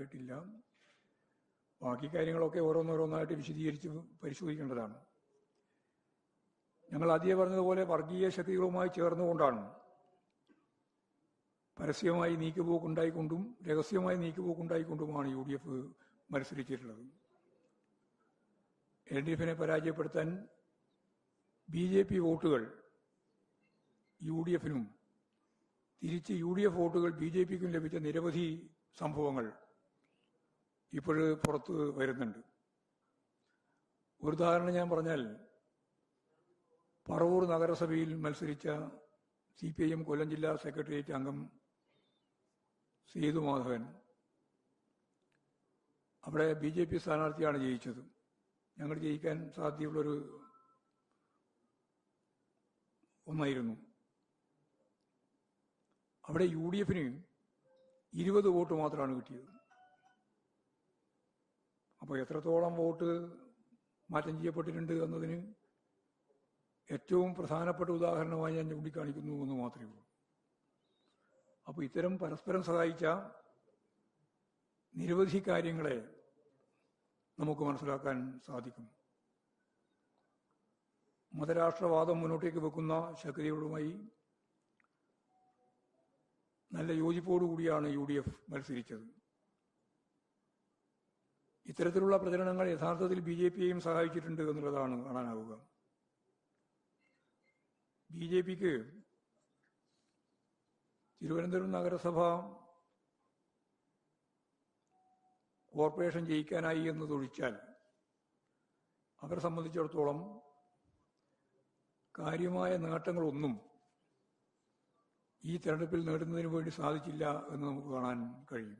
ഉണ്ടായിട്ടില്ല. ബാക്കി കാര്യങ്ങളൊക്കെ ഓരോന്നോരോന്നായിട്ട് വിശദീകരിച്ച് പരിശോധിക്കേണ്ടതാണ്. ഞങ്ങൾ ആദ്യം പറഞ്ഞതുപോലെ വർഗീയ ശക്തികളുമായി ചേർന്നുകൊണ്ടാണ് പരസ്യമായി നീക്കുപോക്കുണ്ടായിക്കൊണ്ടും രഹസ്യമായി നീക്കുപോക്കുണ്ടായിക്കൊണ്ടുമാണ് UDF മത്സരിച്ചിട്ടുള്ളത്. LDF-നെ പരാജയപ്പെടുത്താൻ BJP വോട്ടുകൾ UDF-നും തിരിച്ച് UDF വോട്ടുകൾ BJP-ക്കും ലഭിച്ച നിരവധി സംഭവങ്ങൾ ഇപ്പോൾ പുറത്ത് വരുന്നുണ്ട്. ഒരു ഉദാഹരണം ഞാൻ പറഞ്ഞാൽ, പറവൂർ നഗരസഭയിൽ മത്സരിച്ച CPIM കൊല്ലം ജില്ലാ സെക്രട്ടേറിയറ്റ് അംഗം സേതുമാധവൻ അവിടെ BJP സ്ഥാനാർത്ഥിയാണ് ജയിച്ചത്. ഞങ്ങൾ ജയിക്കാൻ സാധ്യതയുള്ളൊരു ഒന്നായിരുന്നു. അവിടെ UDF-ന് 20 വോട്ട് മാത്രമാണ് കിട്ടിയത്. അപ്പോൾ എത്രത്തോളം വോട്ട് മാറ്റം ചെയ്യപ്പെട്ടിട്ടുണ്ട് എന്നതിന് ഏറ്റവും പ്രധാനപ്പെട്ട ഉദാഹരണമായി ഞാൻ ചൂണ്ടിക്കാണിക്കുന്നു എന്ന് മാത്രമേ ഉള്ളൂ. അപ്പോൾ ഇത്തരം പരസ്പരം സഹായിച്ച നിരവധി കാര്യങ്ങളെ നമുക്ക് മനസ്സിലാക്കാൻ സാധിക്കും. മതരാഷ്ട്രവാദം മുന്നോട്ടേക്ക് വെക്കുന്ന ശക്തികളുമായി നല്ല യോജിപ്പോടുകൂടിയാണ് UDF മത്സരിച്ചത്. ഇത്തരത്തിലുള്ള പ്രചരണങ്ങൾ യഥാർത്ഥത്തിൽ BJP-യെയും സഹായിച്ചിട്ടുണ്ട് എന്നുള്ളതാണ് കാണാനാവുക. BJP-ക്ക് തിരുവനന്തപുരം നഗരസഭ കോർപ്പറേഷൻ ജയിക്കാനായി എന്നതൊഴിച്ചാൽ അവരെ സംബന്ധിച്ചിടത്തോളം കാര്യമായ നേട്ടങ്ങളൊന്നും ഈ തെരഞ്ഞെടുപ്പിൽ നേടുന്നതിന് വേണ്ടി സാധിച്ചില്ല എന്ന് നമുക്ക് കാണാൻ കഴിയും.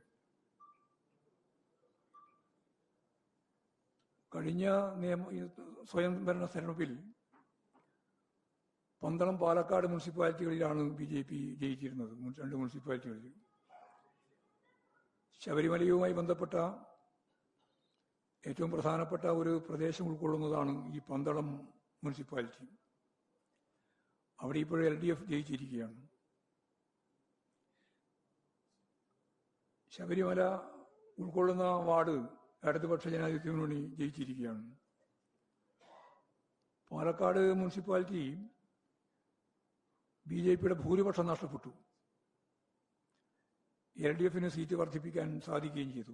കഴിഞ്ഞ സ്വയംഭരണ തെരഞ്ഞെടുപ്പിൽ പന്തളം, പാലക്കാട് മുനിസിപ്പാലിറ്റികളിലാണ് BJP ജയിച്ചിരുന്നത്. 2 മുനിസിപ്പാലിറ്റികളിൽ. ശബരിമലയുമായി ബന്ധപ്പെട്ട ഏറ്റവും പ്രധാനപ്പെട്ട ഒരു പ്രദേശം ഉൾക്കൊള്ളുന്നതാണ് ഈ പന്തളം മുനിസിപ്പാലിറ്റി. അവിടെ ഇപ്പോൾ LDF ജയിച്ചിരിക്കുകയാണ്. ശബരിമല ഉൾക്കൊള്ളുന്ന വാർഡ് ഇടതുപക്ഷ ജനാധിപത്യ മുന്നണി ജയിച്ചിരിക്കുകയാണ്. പാലക്കാട് മുനിസിപ്പാലിറ്റി BJP-യുടെ ഭൂരിപക്ഷം നഷ്ടപ്പെട്ടു. LDF-ന് സീറ്റ് വർദ്ധിപ്പിക്കാൻ സാധിക്കുകയും ചെയ്തു.